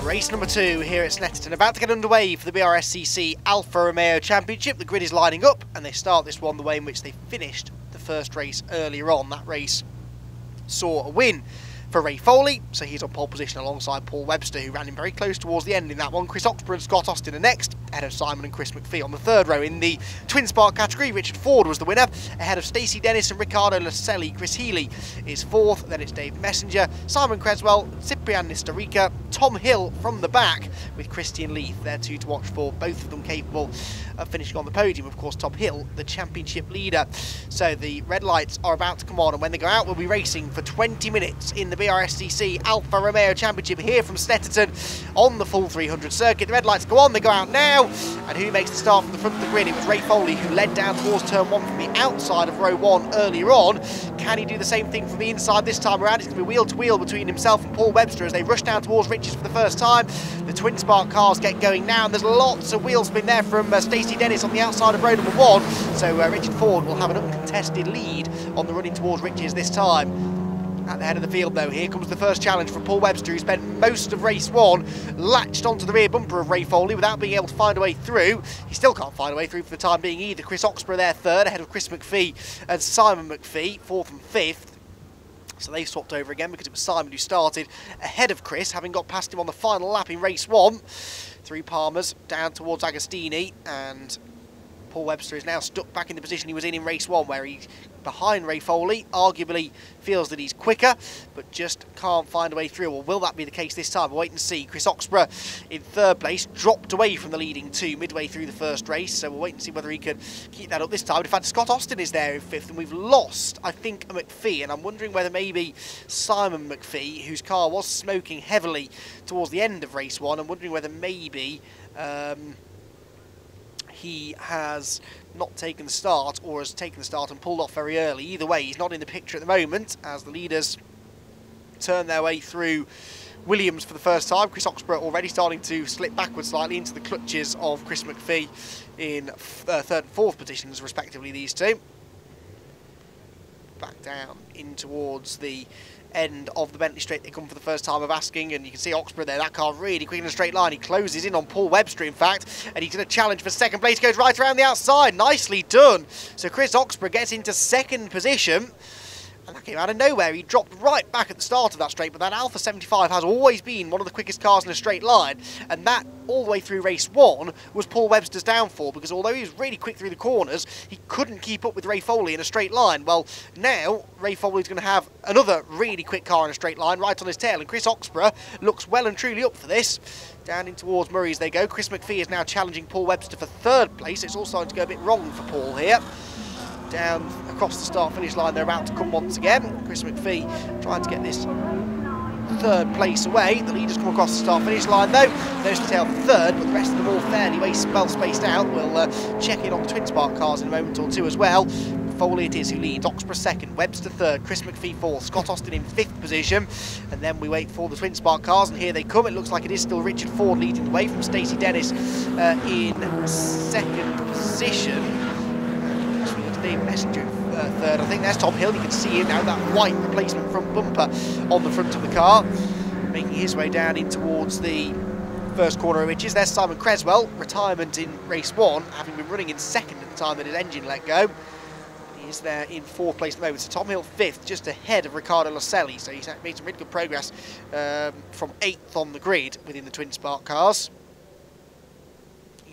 Race number 2 here at Snetterton, about to get underway for the BRSCC Alfa Romeo Championship. The grid is lining up and they start this one the way in which they finished the first race earlier on. That race saw a win for Ray Foley, so he's on pole position alongside Paul Webster, who ran him very close towards the end in that one. Chris Hawkesbury and Scott Austin are next, ahead of Simon and Chris McPhee on the third row. In the twin spark category, Richard Ford was the winner, ahead of Stacey Dennis and Ricardo Laselli. Chris Healy is fourth, then it's Dave Messenger, Simon Creswell, Ciprian Nistorica, Tom Hill from the back with Christian Leith. They're two to watch for, both of them capable of finishing on the podium. Of course, Tom Hill, the championship leader. So the red lights are about to come on, and when they go out, we'll be racing for 20 minutes in the BRSCC Alfa Romeo Championship here from Snetterton on the full 300 circuit. The red lights go on, they go out now, and who makes the start from the front of the grid? It was Ray Foley, who led down towards turn 1 from the outside of row 1 earlier on. Can he do the same thing from the inside this time around? It's going to be wheel to wheel between himself and Paul Webster as they rush down towards Riches for the first time. The twin spark cars get going now, and there's lots of wheel spin there from Stacey Dennis on the outside of row number 1. So Richard Ford will have an uncontested lead on the running towards Riches this time. At the head of the field though, here comes the first challenge from Paul Webster, who spent most of race 1 latched onto the rear bumper of Ray Foley without being able to find a way through. He still can't find a way through for the time being either. Chris Hawkesbury there third, ahead of Chris McPhee and Simon McPhee, fourth and fifth. So they swapped over again because it was Simon who started ahead of Chris, having got past him on the final lap in race 1. Through Palmer's, down towards Agostini, and Paul Webster is now stuck back in the position he was in race 1, where he's behind Ray Foley, arguably feels that he's quicker, but just can't find a way through. Well, will that be the case this time? We'll wait and see. Chris Hawkesbury in third place, dropped away from the leading two midway through the first race, so we'll wait and see whether he could keep that up this time. In fact, Scott Austin is there in fifth, and we've lost, I think, a McPhee, and I'm wondering whether maybe Simon McPhee, whose car was smoking heavily towards the end of race 1, I'm wondering whether maybe he has not taken the start, or has taken the start and pulled off very early. Either way, he's not in the picture at the moment as the leaders turn their way through Williams for the first time. Chris Hawkesbury already starting to slip backwards slightly into the clutches of Chris McPhee in third and fourth positions respectively, these two. Back down in towards the end of the Bentley straight they come for the first time of asking, and you can see Hawkesbury there, that car really quick in a straight line. He closes in on Paul Webster in fact, and he's going to challenge for second place, goes right around the outside, nicely done. So Chris Hawkesbury gets into second position, and that came out of nowhere. He dropped right back at the start of that straight, but that Alfa 75 has always been one of the quickest cars in a straight line, and that all the way through race 1 was Paul Webster's downfall, because although he was really quick through the corners, he couldn't keep up with Ray Foley in a straight line. Well, now Ray Foley's going to have another really quick car in a straight line right on his tail, and Chris Hawkesbury looks well and truly up for this. Down in towards Murray as they go. Chris McPhee is now challenging Paul Webster for third place. It's all starting to go a bit wrong for Paul here. Down across the start-finish line, they're about to come once again. Chris McPhee trying to get this third place away. The leaders come across the start-finish line though. Nose to tail for third, but the rest of them all fairly well spaced out. We'll check in on the twin spark cars in a moment or two as well. Foley it is who leads, Hawkesbury second, Webster third, Chris McPhee fourth, Scott Austin in fifth position, and then we wait for the twin spark cars, and here they come. It looks like it is still Richard Ford leading the way from Stacey Dennis in second position. Dave Messenger third. I think there's Tom Hill. You can see him now, that white replacement front bumper on the front of the car, making his way down in towards the first corner of Riches. There's Simon Creswell, retirement in race 1, having been running in second at the time that his engine let go. He is there in fourth place at the moment. So Tom Hill fifth, just ahead of Ricardo Laselli. So he's made some really good progress from 8th on the grid within the twin spark cars.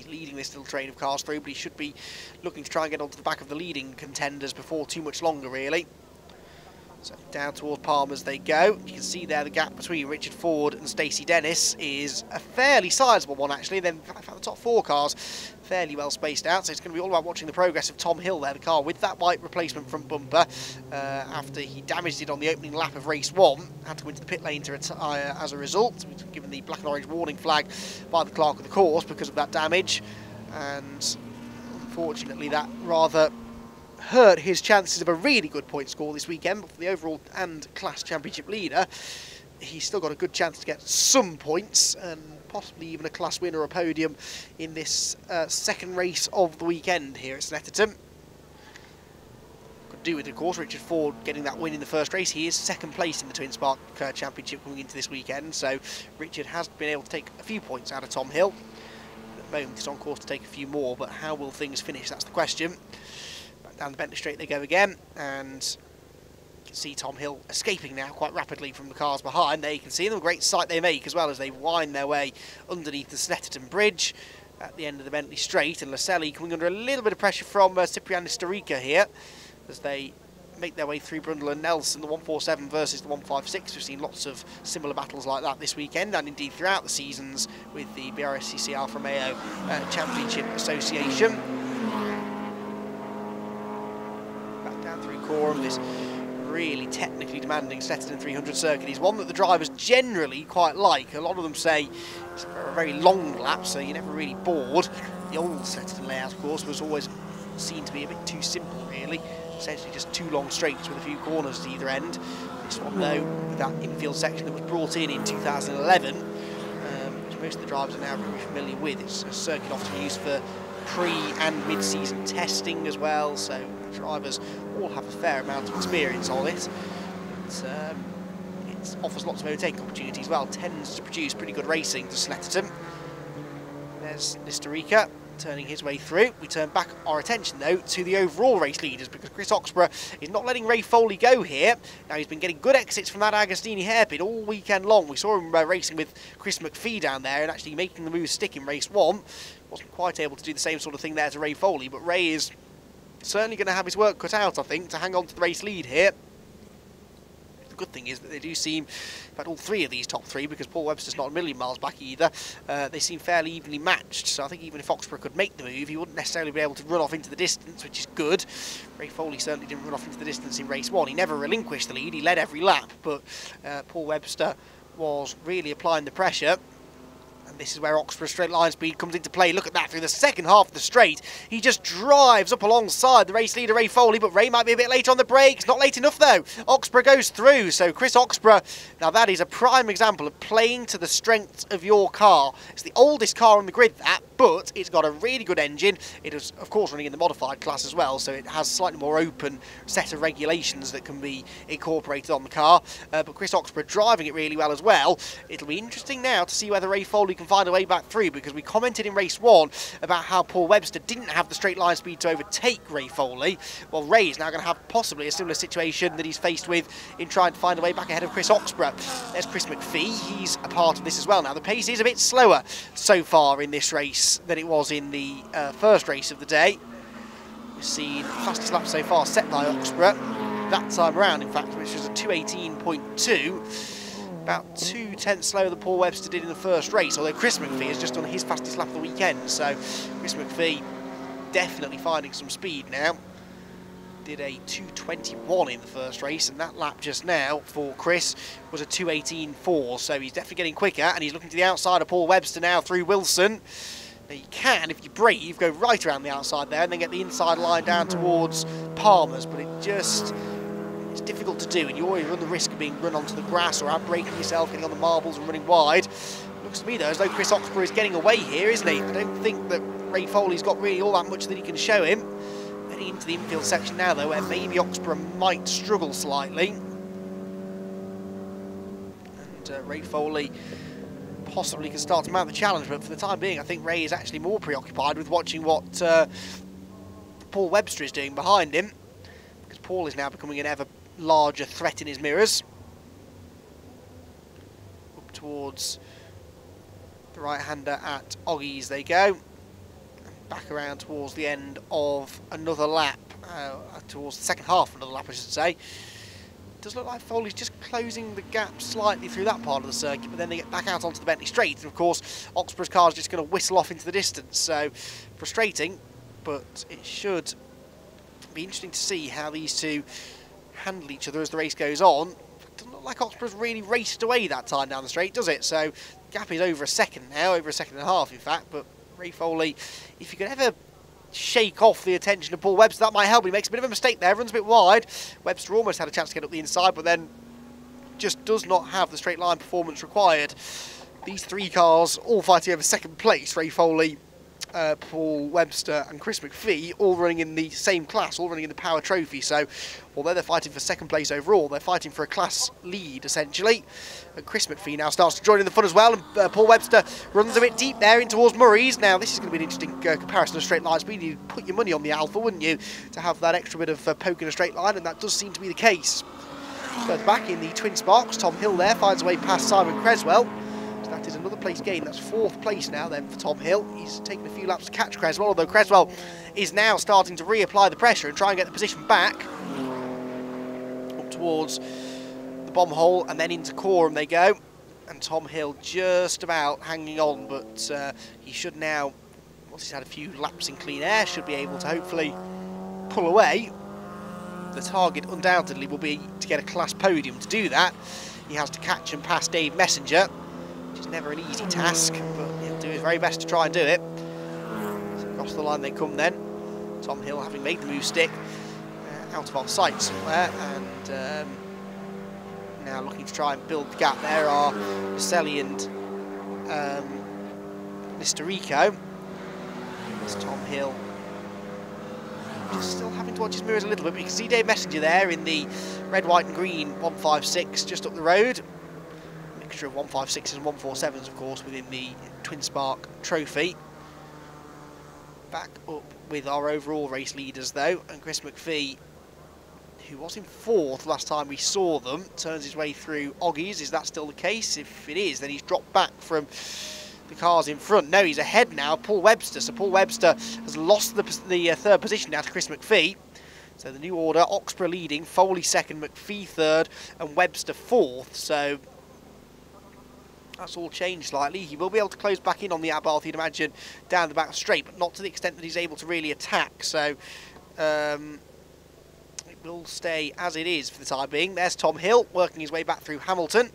Leading this little train of cars through, but he should be looking to try and get onto the back of the leading contenders before too much longer, really. So down towards Palmer's they go. You can see there the gap between Richard Ford and Stacey Dennis is a fairly sizable one, actually. Then in fact, the top 4 cars fairly well spaced out, so it's going to be all about watching the progress of Tom Hill there, the car with that white replacement front bumper after he damaged it on the opening lap of race 1. Had to go into the pit lane to retire as a result. He was given the black and orange warning flag by the clerk of the course because of that damage, and unfortunately that rather hurt his chances of a really good point score this weekend. But for the overall and class championship leader, he's still got a good chance to get some points and possibly even a class win or a podium in this second race of the weekend here at Snetterton. Good do with, of course, Richard Ford getting that win in the first race. He is second place in the Twin Spark Championship coming into this weekend, so Richard has been able to take a few points out of Tom Hill. At the moment he's on course to take a few more, but how will things finish? That's the question. Back down the Bentley Straight they go again, and you can see Tom Hill escaping now quite rapidly from the cars behind. There you can see them, a great sight they make as well as they wind their way underneath the Snetterton Bridge at the end of the Bentley Straight, and Lascelles coming under a little bit of pressure from Ciprian Nistorica here as they make their way through Brundle and Nelson, the 147 versus the 156. We've seen lots of similar battles like that this weekend and indeed throughout the seasons with the BRSCC Alfa Romeo Championship Association. Back down through Coram, this really technically demanding Snetterton 300 circuit is one that the drivers generally quite like. A lot of them say it's a very long lap, so you're never really bored. The old Snetterton layout, of course, was always seen to be a bit too simple, really. Essentially just two long straights with a few corners at either end. This one, though, with that infield section that was brought in 2011, which most of the drivers are now very familiar with. It's a circuit often used for pre- and mid-season testing as well, so drivers all have a fair amount of experience on it. It offers lots of overtaking opportunities as well, tends to produce pretty good racing to Snetterton. There's Nistorica turning his way through. We turn back our attention though to the overall race leaders, because Chris Hawkesbury is not letting Ray Foley go here. Now he's been getting good exits from that Agostini hairpin all weekend long. We saw him racing with Chris McPhee down there and actually making the move stick in race 1. Wasn't quite able to do the same sort of thing there to Ray Foley, but Ray is certainly going to have his work cut out, I think, to hang on to the race lead here. The good thing is that they do seem, in fact all three of these top three, because Paul Webster's not a million miles back either, they seem fairly evenly matched. So I think even if Hawkesbury could make the move, he wouldn't necessarily be able to run off into the distance, which is good. Ray Foley certainly didn't run off into the distance in race 1. He never relinquished the lead, he led every lap, but Paul Webster was really applying the pressure. And this is where Hawkesbury's straight line speed comes into play. Look at that, through the second half of the straight. He just drives up alongside the race leader, Ray Foley, but Ray might be a bit late on the brakes. Not late enough, though. Hawkesbury goes through, so Chris Hawkesbury, now that is a prime example of playing to the strengths of your car. It's the oldest car on the grid, that, but it's got a really good engine. It is, of course, running in the modified class as well, so it has slightly more open set of regulations that can be incorporated on the car. But Chris Hawkesbury driving it really well as well. It'll be interesting now to see whether Ray Foley can find a way back through, because we commented in race 1 about how Paul Webster didn't have the straight line speed to overtake Ray Foley. Well, Ray is now going to have possibly a similar situation that he's faced with in trying to find a way back ahead of Chris Hawkesbury. There's Chris McPhee, he's a part of this as well. Now the pace is a bit slower so far in this race than it was in the first race of the day. We've seen the fastest lap so far set by Hawkesbury that time around, in fact, which was a 2:18.2. About 2/10 slower than Paul Webster did in the first race, although Chris McPhee has just done his fastest lap of the weekend, so Chris McPhee definitely finding some speed now. Did a 2:21 in the first race, and that lap just now for Chris was a 2:18.4, so he's definitely getting quicker, and he's looking to the outside of Paul Webster now through Wilson. Now you can, if you're brave, go right around the outside there and then get the inside line down towards Palmer's, but it's difficult to do, and you always run the risk of being run onto the grass or out-braking yourself, getting on the marbles and running wide. Looks to me, though, as though Chris Hawkesbury is getting away here, isn't he? I don't think that Ray Foley's got really all that much that he can show him. Heading into the infield section now, though, where maybe Hawkesbury might struggle slightly. And Ray Foley possibly can start to mount the challenge, but for the time being, I think Ray is actually more preoccupied with watching what Paul Webster is doing behind him, because Paul is now becoming an ever larger threat in his mirrors. Up towards the right-hander at Oggies they go. And back around towards the end of another lap, towards the second half of another lap, I should say. It does look like Foley's just closing the gap slightly through that part of the circuit, but then they get back out onto the Bentley Straight, and of course Hawkesbury's car is just going to whistle off into the distance, so frustrating, but it should be interesting to see how these two handle each other as the race goes on. It doesn't look like Hawkesbury's really raced away that time down the straight, does it? So the gap is over a second now, over a second and a half in fact, but Ray Foley, if you could ever shake off the attention of Paul Webster, that might help. He makes a bit of a mistake there, runs a bit wide. Webster almost had a chance to get up the inside, but then just does not have the straight line performance required. These three cars all fighting over second place. Ray Foley Paul Webster and Chris McPhee, all running in the same class, all running in the Power Trophy. So although they're fighting for second place overall, they're fighting for a class lead essentially. And Chris McPhee now starts to join in the fun as well, and Paul Webster runs a bit deep there in towards Murray's. Now this is going to be an interesting comparison of straight line speed. You'd put your money on the Alpha, wouldn't you, to have that extra bit of poke in a straight line, and that does seem to be the case. Further back in the Twin Sparks, Tom Hill there finds a way past Simon Creswell. So that is another place gain. That's 4th place now then for Tom Hill. He's taken a few laps to catch Creswell, although Creswell is now starting to reapply the pressure and try and get the position back. Up towards the bomb hole and then into Coram they go. And Tom Hill just about hanging on, but he should now, once he's had a few laps in clean air, should be able to hopefully pull away. The target undoubtedly will be to get a class podium. To do that, he has to catch and pass Dave Messenger, which is never an easy task, but he'll do his very best to try and do it. So across the line they come then. Tom Hill, having made the move stick, out of our sight somewhere, and now looking to try and build the gap. There are Selly and Mr. Rico. There's Tom Hill. Just still having to watch his mirrors a little bit, but you can see Dave Messenger there in the red, white and green 156 just up the road. Mixture of 156s and 147s, of course, within the Twin Spark Trophy. Back up with our overall race leaders, though, and Chris McPhee, who was in 4th last time we saw them, turns his way through Oggies. Is that still the case? If it is, then he's dropped back from the cars in front. No, he's ahead now, Paul Webster. So Paul Webster has lost the 3rd position now to Chris McPhee. So the new order, Hawkesbury leading, Foley 2nd, McPhee 3rd and Webster 4th. So that's all changed slightly. He will be able to close back in on the Abarth, you'd imagine, down the back straight, but not to the extent that he's able to really attack. So it will stay as it is for the time being. There's Tom Hill working his way back through Hamilton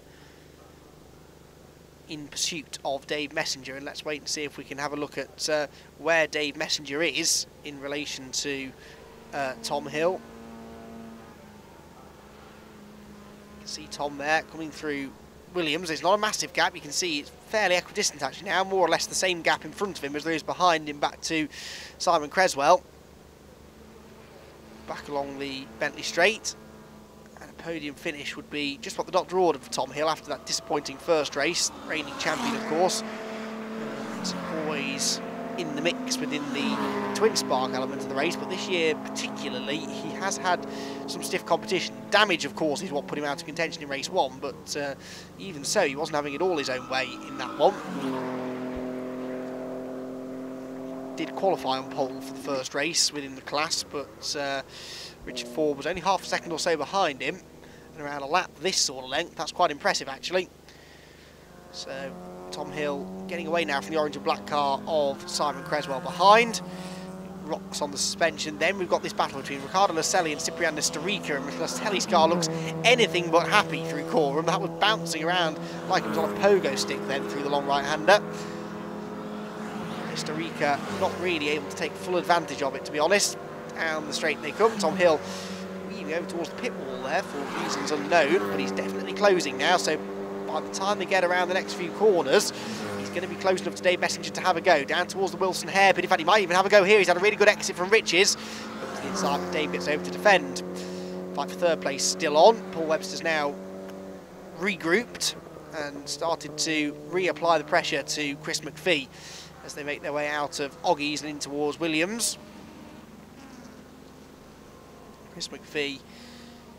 in pursuit of Dave Messenger, and let's wait and see if we can have a look at where Dave Messenger is in relation to Tom Hill. You can see Tom there coming through Williams. There's not a massive gap, you can see it's fairly equidistant actually now, more or less the same gap in front of him as there is behind him back to Simon Creswell. Back along the Bentley Straight. And a podium finish would be just what the doctor ordered for Tom Hill after that disappointing first race. Reigning champion, of course. And always in the mix within the Twin Spark element of the race, but this year particularly, he has had some stiff competition. Damage, of course, is what put him out of contention in race 1, but even so, he wasn't having it all his own way in that one. Did qualify on pole for the first race within the class, but Richard Ford was only half a second or so behind him, and around a lap this sort of length. That's quite impressive actually. So Tom Hill getting away now from the orange and black car of Simon Creswell behind. Rocks on the suspension. Then we've got this battle between Riccardo Lascelli and Cipriano Storica, and Lascelli's car looks anything but happy through Coram. That was bouncing around like it was on a pogo stick then through the long right-hander. Storica not really able to take full advantage of it, to be honest. Down the straight they come. Tom Hill weaving over towards the pit wall there for reasons unknown, but he's definitely closing now, so by the time they get around the next few corners, he's going to be close enough to Dave Messenger to have a go. Down towards the Wilson hairpin. In fact, he might even have a go here. He's had a really good exit from Riches, but to the inside, Dave gets over to defend. Fight for 3rd place still on. Paul Webster's now regrouped and started to reapply the pressure to Chris McPhee as they make their way out of Oggies and in towards Williams. Chris McPhee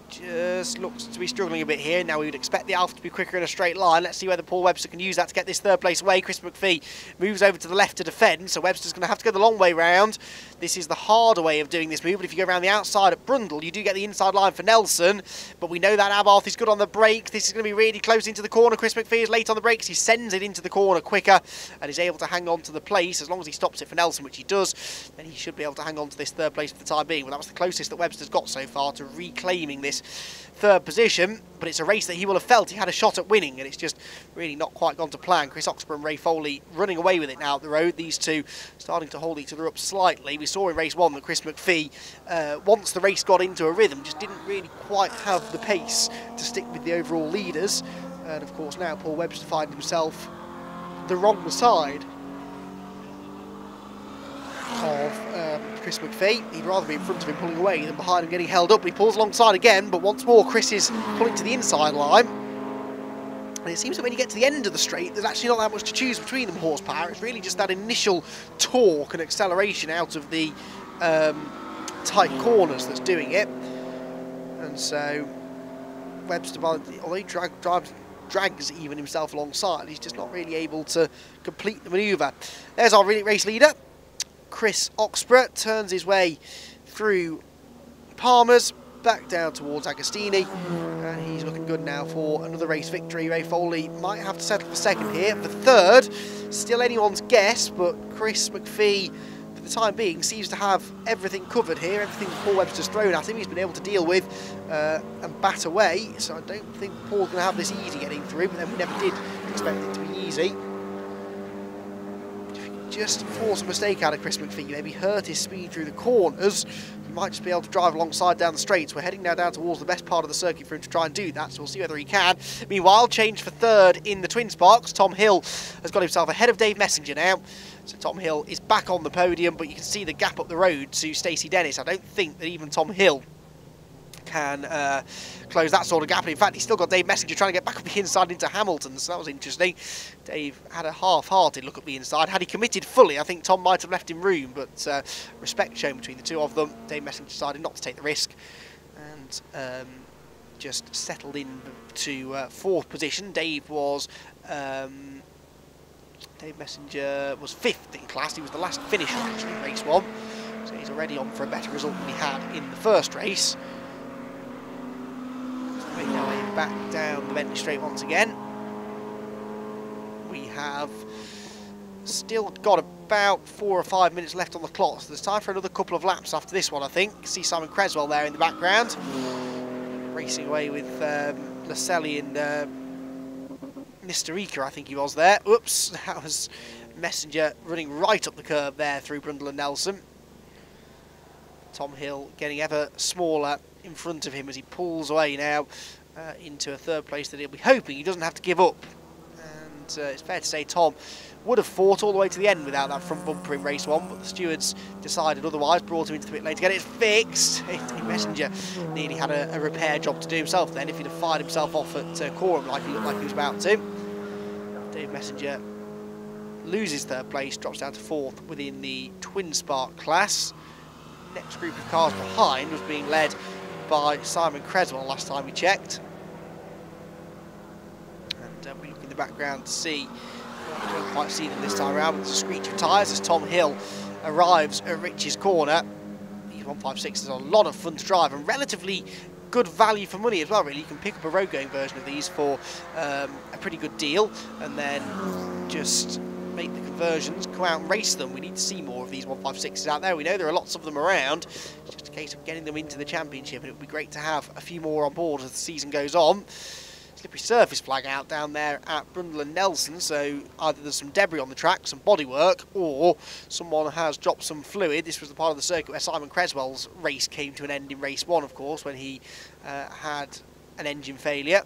just looks to be struggling a bit here. Now we would expect the Alfa to be quicker in a straight line. Let's see whether Paul Webster can use that to get this 3rd place away. Chris McPhee moves over to the left to defend, so Webster's going to have to go the long way round. This is the harder way of doing this move, but if you go around the outside at Brundle, you do get the inside line for Nelson, but we know that Abarth is good on the brake. This is going to be really close into the corner. Chris McPhee is late on the brakes. He sends it into the corner quicker and is able to hang on to the place. As long as he stops it for Nelson, which he does, then he should be able to hang on to this 3rd place for the time being. Well, that was the closest that Webster's got so far to reclaiming this 3rd position, but it's a race that he will have felt he had a shot at winning, and it's just really not quite gone to plan. Chris Hawkesbury and Ray Foley running away with it now up the road. These two starting to hold each other up slightly. We saw in race 1 that Chris McPhee, once the race got into a rhythm, just didn't really quite have the pace to stick with the overall leaders. And of course now Paul Webster finds himself the wrong side of Chris McPhee. He'd rather be in front of him pulling away than behind him getting held up. He pulls alongside again, but once more Chris is pulling to the inside line. And it seems that when you get to the end of the straight, there's actually not that much to choose between them horsepower. It's really just that initial torque and acceleration out of the tight corners that's doing it. And so Webster, although he drags even himself alongside, he's just not really able to complete the manoeuvre. There's our race leader, Chris Hawkesbury, turns his way through Palmer's, back down towards Agostini, and he's looking good now for another race victory. Ray Foley might have to settle for second here. For third, still anyone's guess, but Chris McPhee, for the time being, seems to have everything covered here. Everything Paul Webster's thrown at him, he's been able to deal with and bat away, so I don't think Paul's going to have this easy getting through, but then we never did expect it to be easy. Just force a mistake out of Chris McPhee, maybe hurt his speed through the corners. He might just be able to drive alongside down the straights. We're heading now down towards the best part of the circuit for him to try and do that, so we'll see whether he can. Meanwhile, change for third in the Twin Sparks. Tom Hill has got himself ahead of Dave Messenger now. So Tom Hill is back on the podium, but you can see the gap up the road to Stacey Dennis. I don't think that even Tom Hill can close that sort of gap. And in fact, he's still got Dave Messenger trying to get back up the inside into Hamilton, so that was interesting. Dave had a half-hearted look at the inside. Had he committed fully, I think Tom might have left him room, but respect shown between the two of them. Dave Messenger decided not to take the risk and just settled in to fourth position. Dave Messenger was fifth in class. He was the last finisher actually in race one, so he's already on for a better result than he had in the first race. Making our way back down the Bentley Straight once again. We have still got about 4 or 5 minutes left on the clock, so there's time for another couple of laps after this one, I think. See Simon Creswell there in the background, racing away with Lascelli and Mr. Eker, I think he was there. Oops, that was Messenger running right up the curb there through Brundle and Nelson. Tom Hill getting ever smaller in front of him as he pulls away now into a third place that he'll be hoping he doesn't have to give up. And it's fair to say Tom would have fought all the way to the end without that front bumper in race one, but the stewards decided otherwise, brought him into the pit lane to get it fixed. Messenger nearly had a repair job to do himself then if he'd have fired himself off at Coram like he looked like he was about to. Dave Messenger loses third place, drops down to fourth within the Twin Spark class. Next group of cars behind was being led by Simon Creswell last time we checked. And we look in the background to see, we don't quite see them this time around, but there's a screech of tyres as Tom Hill arrives at Rich's corner. These 156s are a lot of fun to drive and relatively good value for money as well, really. You can pick up a road going version of these for a pretty good deal and then just make the conversions, come out and race them. We need to see more of these 156s out there. We know there are lots of them around. It's just a case of getting them into the championship, and it would be great to have a few more on board as the season goes on. Slippery surface flag out down there at Brundle and Nelson, so either there's some debris on the track, some bodywork, or someone has dropped some fluid. This was the part of the circuit where Simon Creswell's race came to an end in race one, of course, when he had an engine failure.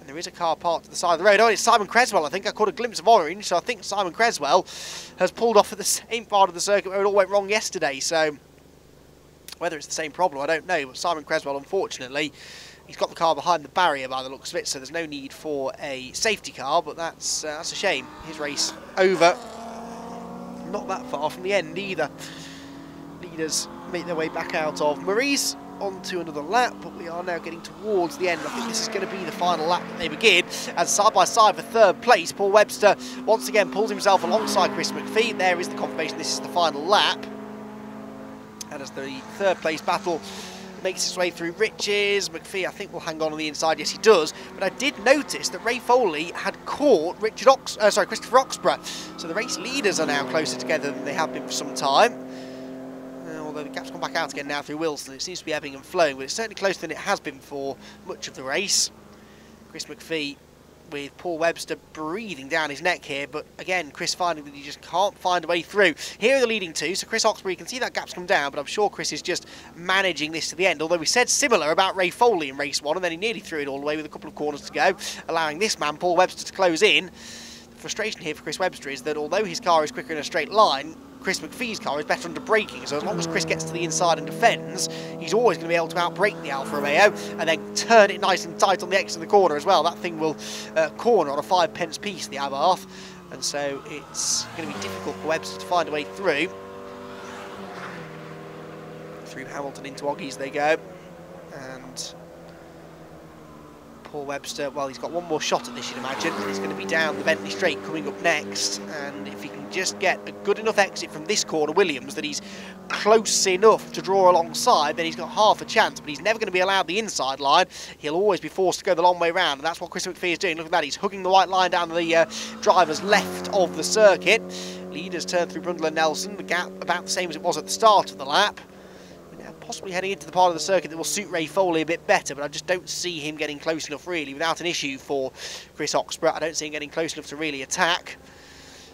And there is a car parked to the side of the road. Oh, it's Simon Creswell. I think I caught a glimpse of orange, so I think Simon Creswell has pulled off at the same part of the circuit where it all went wrong yesterday. So whether it's the same problem, I don't know. But Simon Creswell, unfortunately, he's got the car behind the barrier by the looks of it, so there's no need for a safety car, but that's a shame. His race over. Not that far from the end either. Leaders make their way back out of Marie's onto another lap, but we are now getting towards the end. I think this is going to be the final lap that they begin, as side by side for third place, Paul Webster once again pulls himself alongside Chris McPhee. There is the confirmation this is the final lap, and as the third place battle makes its way through Riches, McPhee I think will hang on the inside. Yes, he does. But I did notice that Ray Foley had caught Christopher Hawkesbury, so the race leaders are now closer together than they have been for some time. Although the gap's gone back out again now through Wilson, it seems to be ebbing and flowing, but it's certainly closer than it has been for much of the race. Chris McPhee with Paul Webster breathing down his neck here, but again, Chris finding that he just can't find a way through. Here are the leading two, so Chris Hawkesbury, you can see that gap's come down, but I'm sure Chris is just managing this to the end, although we said similar about Ray Foley in race one, and then he nearly threw it all the way with a couple of corners to go, allowing this man, Paul Webster, to close in. The frustration here for Chris Webster is that although his car is quicker in a straight line, Chris McPhee's car is better under braking, so as long as Chris gets to the inside and defends, he's always going to be able to outbrake the Alfa Romeo and then turn it nice and tight on the exit of the corner as well. That thing will corner on a 5p piece, the Abarth, and so it's going to be difficult for Webster to find a way through. Through Hamilton into Oggies they go, and Paul Webster, well, he's got one more shot at this, you'd imagine, and he's going to be down the Bentley Straight coming up next, and if he can just get a good enough exit from this corner, Williams, that he's close enough to draw alongside, then he's got half a chance, but he's never going to be allowed the inside line. He'll always be forced to go the long way round, and that's what Chris McPhee is doing. Look at that, he's hugging the white line down the driver's left of the circuit. Leaders turn through Brundle and Nelson, the gap about the same as it was at the start of the lap. Possibly heading into the part of the circuit that will suit Ray Foley a bit better, but I just don't see him getting close enough really without an issue for Chris Hawkesbury. I don't see him getting close enough to really attack.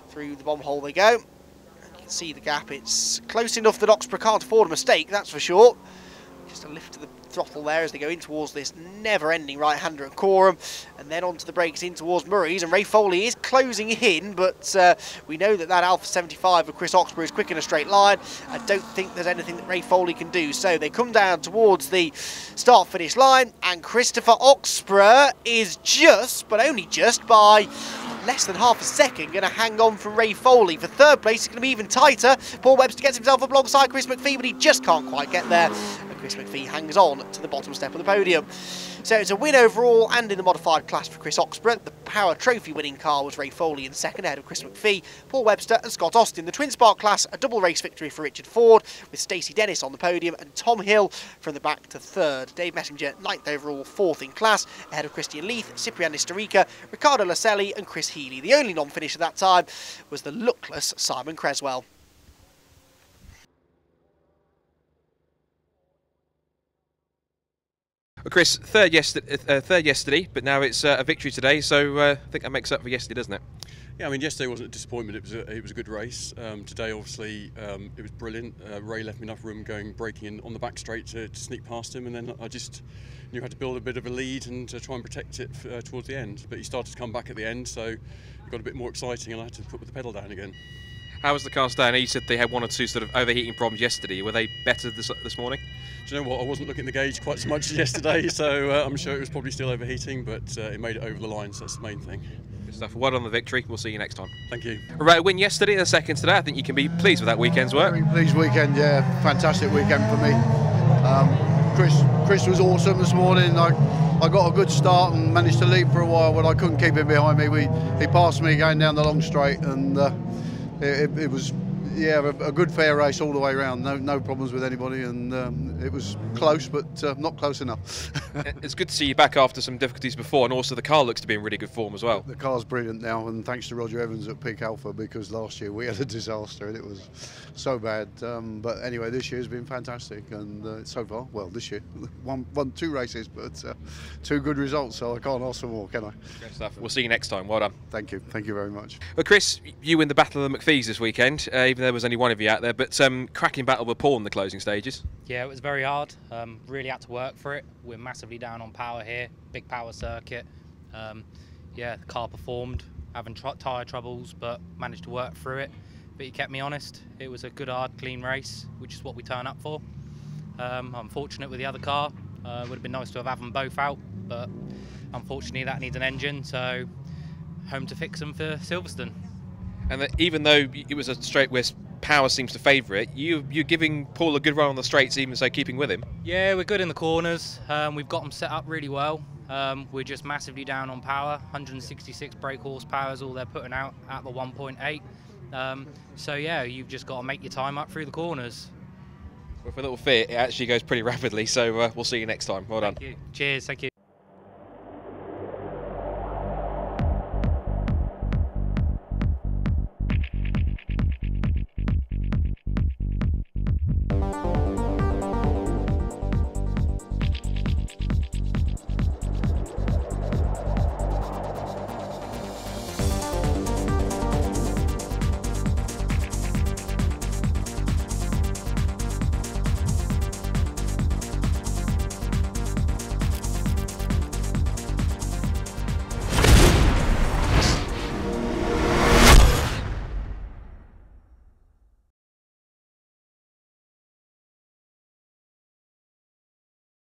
Through the bomb hole they go. You can see the gap, it's close enough that Hawkesbury can't afford a mistake, that's for sure. Just a lift to the throttle there as they go in towards this never-ending right-hander at Coram, and then onto the brakes in towards Murray's, and Ray Foley is closing in, but we know that Alfa 75 of Chris Hawkesbury is quick in a straight line. I don't think there's anything that Ray Foley can do, so they come down towards the start-finish line, and Christopher Hawkesbury is just, but only just, by less than half a second, going to hang on from Ray Foley. For third place, it's going to be even tighter. Paul Webster gets himself up alongside Chris McPhee, but he just can't quite get there. And Chris McPhee hangs on to the bottom step of the podium. So it's a win overall and in the modified class for Chris Hawkesbury. The Power Trophy winning car was Ray Foley in second, ahead of Chris McPhee, Paul Webster and Scott Austin. The Twin Spark class, a double race victory for Richard Ford, with Stacey Dennis on the podium and Tom Hill from the back to third. Dave Messenger, ninth overall, fourth in class, ahead of Christian Leith, Ciprian Nistorica, Ricardo Laselli and Chris Healy. The only non-finisher that time was the luckless Simon Creswell. Well, Chris, third yesterday, but now it's a victory today, so I think that makes up for yesterday, doesn't it? Yeah, I mean, yesterday wasn't a disappointment. It was a good race. Today, obviously, it was brilliant. Ray left me enough room braking in on the back straight to sneak past him, and then I just knew how to build a bit of a lead and to try and protect it towards the end. But he started to come back at the end, so it got a bit more exciting, and I had to put the pedal down again. How was the car today? I know you said they had one or two sort of overheating problems yesterday. Were they better this morning? Do you know what? I wasn't looking at the gauge quite so much as yesterday, so I'm sure it was probably still overheating, but it made it over the line, so that's the main thing. Good stuff. Well done on the victory. We'll see you next time. Thank you. Right, a win yesterday, a second today. I think you can be pleased with that weekend's work. Very pleased weekend, yeah. Fantastic weekend for me. Chris was awesome this morning. I got a good start and managed to lead for a while, but I couldn't keep him behind me. He passed me going down the long straight, and it was, yeah, a good fair race all the way around. No problems with anybody, and it was close, but not close enough. It's good to see you back after some difficulties before, and also the car looks to be in really good form as well. The car's brilliant now, and thanks to Roger Evans at Peak Alpha, because last year we had a disaster and it was so bad. But anyway, this year's been fantastic, and so far, well, this year won 2 races, but 2 good results, so I can't ask for more, can I? Great stuff. We'll see you next time. Well done. Thank you very much. Well, Chris, you win the Battle of the McPhees this weekend, even though there was only one of you out there, but cracking battle with Paul in the closing stages. Yeah, it was very hard. Really had to work for it. We're massively down on power here, big power circuit. Yeah, the car performed, having tyre troubles, but managed to work through it. But he kept me honest. It was a good, hard, clean race, which is what we turn up for. I'm fortunate with the other car. Would have been nice to have them both out, but unfortunately that needs an engine, so home to fix them for Silverstone. And even though it was a straight where power seems to favour it, you're giving Paul a good run on the straights, even so keeping with him. Yeah, we're good in the corners. We've got them set up really well. We're just massively down on power. 166 brake horsepower is all they're putting out at the 1.8. So yeah, you've just got to make your time up through the corners. With a little fit, it actually goes pretty rapidly, so we'll see you next time. Well done. Thank you. Cheers, thank you.